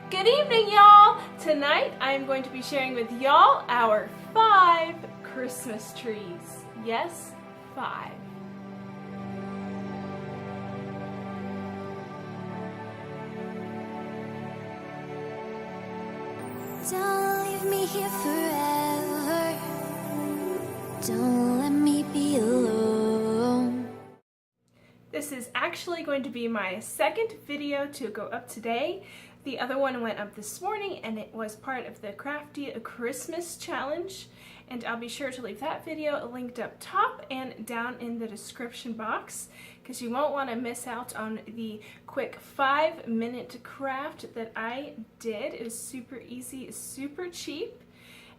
Good evening, y'all! Tonight I am going to be sharing with y'all our 5 Christmas trees. Yes, 5. Don't leave me here forever. Don't let me be alone. This is actually going to be my second video to go up today. The other one went up this morning and it was part of the Crafty Christmas Challenge. And I'll be sure to leave that video linked up top and down in the description box because you won't want to miss out on the quick 5-minute craft that I did. It was super easy, super cheap.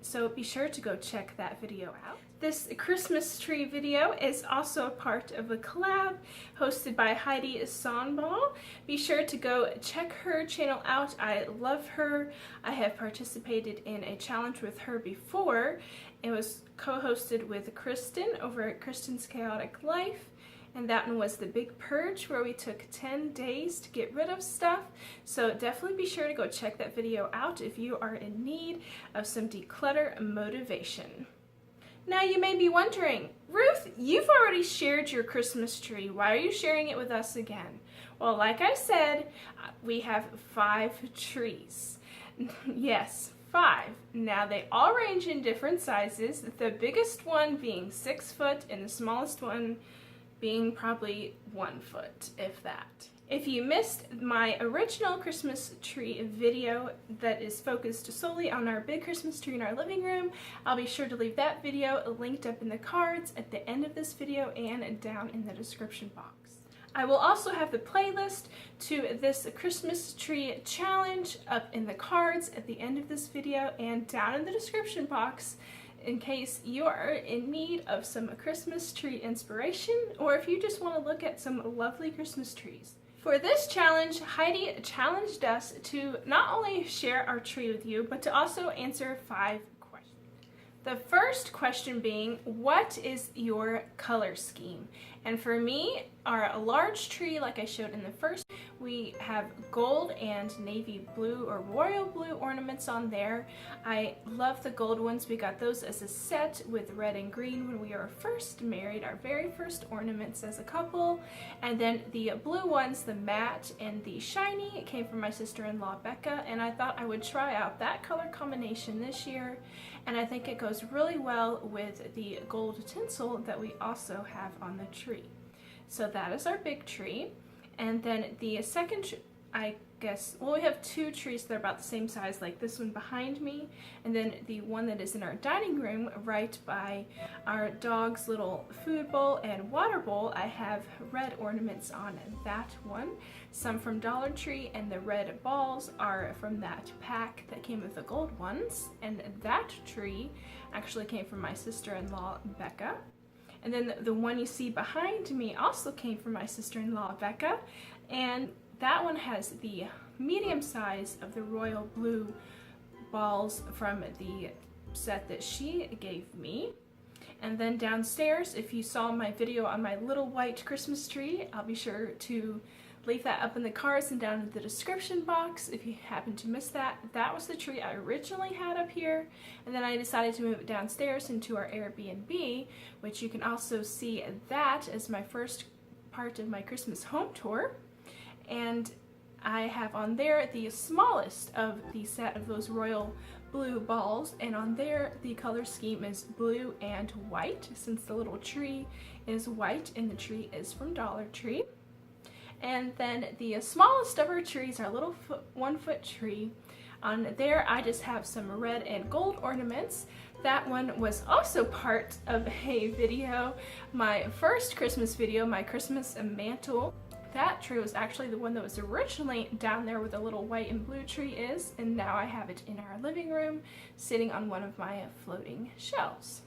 So be sure to go check that video out. This Christmas tree video is also a part of a collab hosted by HEIDI SONBOUL. Be sure to go check her channel out. I love her. I have participated in a challenge with her before. It was co-hosted with Kristen over at Kristen's Chaotic Life. And that one was the Big Purge, where we took 10 days to get rid of stuff. So definitely be sure to go check that video out if you are in need of some declutter motivation. Now you may be wondering, Ruth, you've already shared your Christmas tree. Why are you sharing it with us again? Well, like I said, we have 5 trees. Yes, 5. Now they all range in different sizes, the biggest one being 6 foot and the smallest one being probably 1 foot, if that. If you missed my original Christmas tree video that is focused solely on our big Christmas tree in our living room, I'll be sure to leave that video linked up in the cards at the end of this video and down in the description box. I will also have the playlist to this Christmas tree challenge up in the cards at the end of this video and down in the description box in case you are in need of some Christmas tree inspiration or if you just want to look at some lovely Christmas trees. For this challenge, Heidi challenged us to not only share our tree with you, but to also answer 5 questions. The first question being, what is your color scheme? And for me, our large tree, like I showed in the first, we have gold and navy blue or royal blue ornaments on there. I love the gold ones. We got those as a set with red and green when we were first married, our very first ornaments as a couple. And then the blue ones, the matte and the shiny, came from my sister-in-law Becca, and I thought I would try out that color combination this year. And I think it goes really well with the gold tinsel that we also have on the tree. So that is our big tree. And then the second, I guess, well, we have 2 trees that are about the same size, like this one behind me, and then the one that is in our dining room right by our dog's little food bowl and water bowl. I have red ornaments on that one, some from Dollar Tree, and the red balls are from that pack that came with the gold ones, and that tree actually came from my sister-in-law Becca. And then the one you see behind me also came from my sister-in-law Becca, and that one has the medium size of the royal blue balls from the set that she gave me. And then downstairs, if you saw my video on my little white Christmas tree, I'll be sure to leave that up in the cards and down in the description box if you happen to miss that. That was the tree I originally had up here, and then I decided to move it downstairs into our Airbnb, which you can also see that as my first part of my Christmas home tour. And I have on there the smallest of the set of those royal blue balls, and on there the color scheme is blue and white, since the little tree is white and the tree is from Dollar Tree. And then the smallest of our trees, our little 1 foot tree, on there I just have some red and gold ornaments. That one was also part of a video, my first Christmas video, my Christmas mantle. That tree was actually the one that was originally down there where the little white and blue tree is, and now I have it in our living room sitting on one of my floating shelves.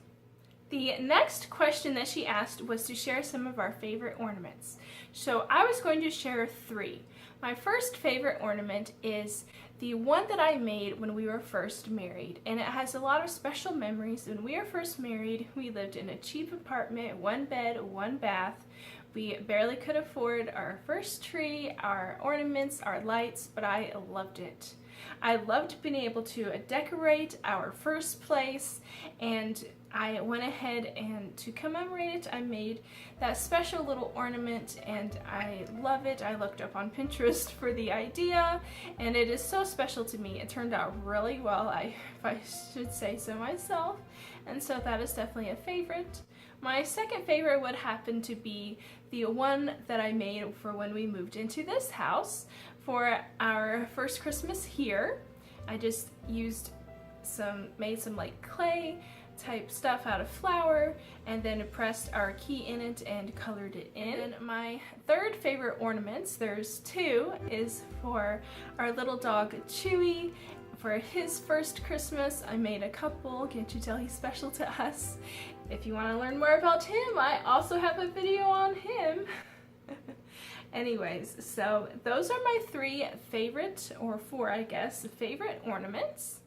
The next question that she asked was to share some of our favorite ornaments. So I was going to share 3. My first favorite ornament is the one that I made when we were first married, and it has a lot of special memories. When we were first married, we lived in a cheap apartment, 1 bed, 1 bath. We barely could afford our first tree, our ornaments, our lights, but I loved it. I loved being able to decorate our first place, and I went ahead and to commemorate it, I made that special little ornament, and I love it. I looked up on Pinterest for the idea, and it is so special to me. It turned out really well, if I should say so myself, and so that is definitely a favorite. My second favorite would happen to be the one that I made for when we moved into this house for our first Christmas here. I just made some like clay type stuff out of flour, and then pressed our key in it and colored it in. And my third favorite ornaments, there's two, is for our little dog Chewy. For his first Christmas, I made a couple. Can't you tell he's special to us? If you want to learn more about him, I also have a video on him. Anyways, so those are my three favorite, or four I guess, favorite ornaments.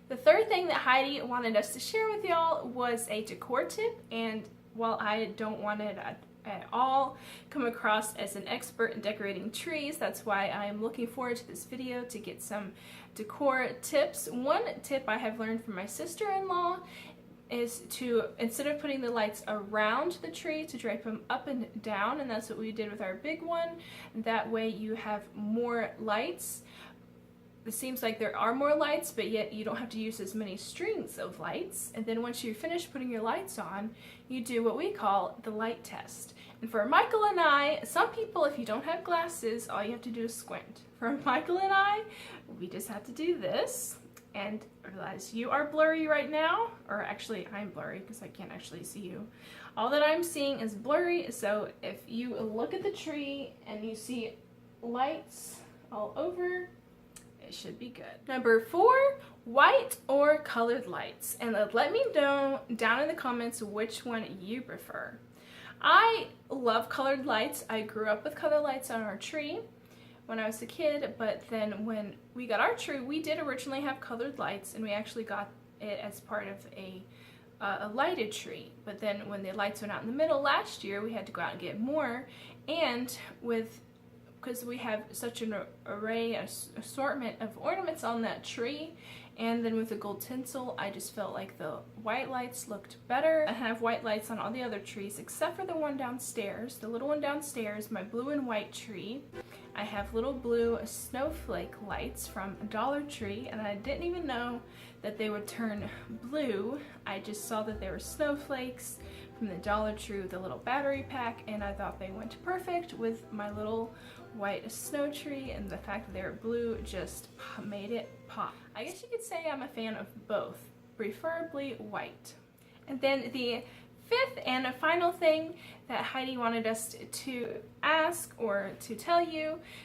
The third thing that Heidi wanted us to share with y'all was a decor tip, and while I don't want it at all come across as an expert in decorating trees, that's why I am looking forward to this video to get some decor tips. One tip I have learned from my sister-in-law is to, instead of putting the lights around the tree, to drape them up and down, and that's what we did with our big one. That way you have more lights. It seems like there are more lights, but yet you don't have to use as many strings of lights. And then once you finish putting your lights on, you do what we call the light test. And for Michael and I, some people, if you don't have glasses, all you have to do is squint. For Michael and I, we just have to do this and realize you are blurry right now, or actually I'm blurry because I can't actually see you. All that I'm seeing is blurry, so if you look at the tree and you see lights all over, it should be good. Number 4, white or colored lights. And let me know down in the comments which one you prefer. I love colored lights. I grew up with colored lights on our tree when I was a kid, but then when we got our tree, we did originally have colored lights, and we actually got it as part of a lighted tree. But then when the lights went out in the middle last year, we had to go out and get more, and because we have such an assortment of ornaments on that tree, and then with the gold tinsel, I just felt like the white lights looked better. I have white lights on all the other trees except for the one downstairs, the little one downstairs, my blue and white tree. I have little blue snowflake lights from Dollar Tree, and I didn't even know that they would turn blue. I just saw that they were snowflakes from the Dollar Tree with a little battery pack, and I thought they went perfect with my little white snow tree, and the fact that they're blue just made it pop. I guess you could say I'm a fan of both, preferably white. And then the fifth and final thing that Heidi wanted us to ask or to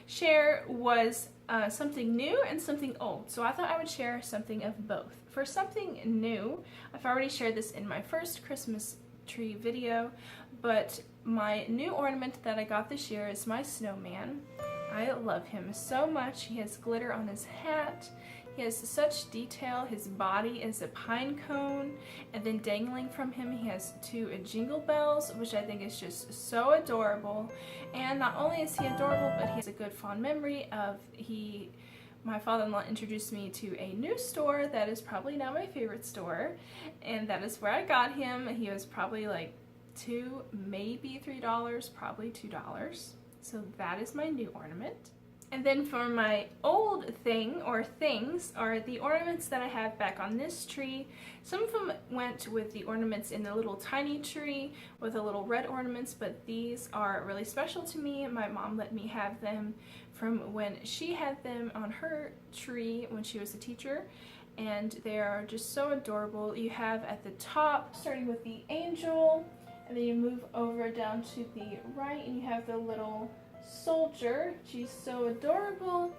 share was something new and something old. So I thought I would share something of both. For something new, I've already shared this in my first Christmas tree video, but my new ornament that I got this year is my snowman. I love him so much. He has glitter on his hat. He has such detail. His body is a pine cone, and then dangling from him he has 2 jingle bells, which I think is just so adorable. And not only is he adorable, but he has a good fond memory of my father-in-law introduced me to a new store that is probably now my favorite store, and that is where I got him. He was probably like $2, maybe $3, probably $2. So that is my new ornament. And then for my old thing or things are the ornaments that I have back on this tree. Some of them went with the ornaments in the little tiny tree with the little red ornaments, but these are really special to me. My mom let me have them from when she had them on her tree when she was a teacher, and they are just so adorable. You have at the top, starting with the angel, and then you move over down to the right and you have the little soldier. She's so adorable.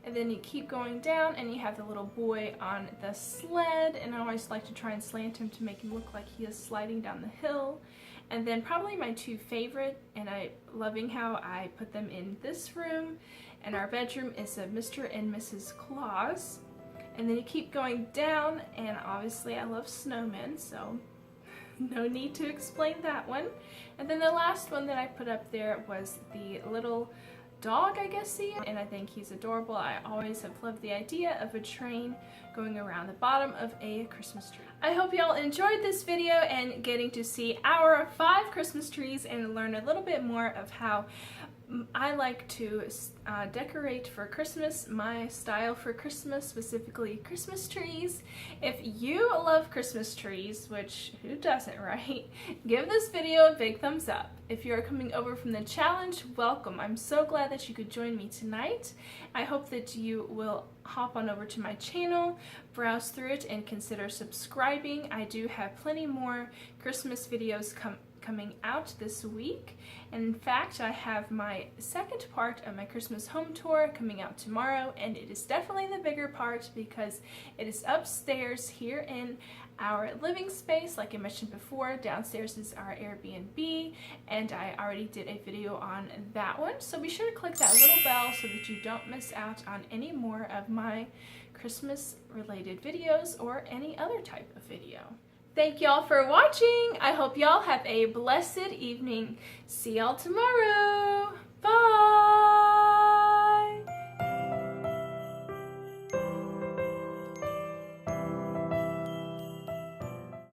And then you keep going down and you have the little boy on the sled, and I always like to try and slant him to make him look like he is sliding down the hill. And then probably my 2 favorite, and I loving how I put them in this room and our bedroom, is a Mr. and Mrs. Claus. And then you keep going down, and obviously I love snowmen, so no need to explain that one. And then the last one that I put up there was the little dog, I guess, see, and I think he's adorable. I always have loved the idea of a train going around the bottom of a Christmas tree. I hope y'all enjoyed this video and getting to see our 5 Christmas trees and learn a little bit more of how I like to decorate for Christmas, my style for Christmas, specifically Christmas trees. If you love Christmas trees, which who doesn't, right? Give this video a big thumbs up. If you're coming over from the challenge, welcome. I'm so glad that you could join me tonight. I hope that you will hop on over to my channel, browse through it, and consider subscribing. I do have plenty more Christmas videos coming out this week, and in fact I have my second part of my Christmas home tour coming out tomorrow, and it is definitely the bigger part because it is upstairs here in our living space. Like I mentioned before, downstairs is our Airbnb, and I already did a video on that one, so be sure to click that little bell so that you don't miss out on any more of my Christmas related videos or any other type of video. Thank y'all for watching. I hope y'all have a blessed evening. See y'all tomorrow. Bye.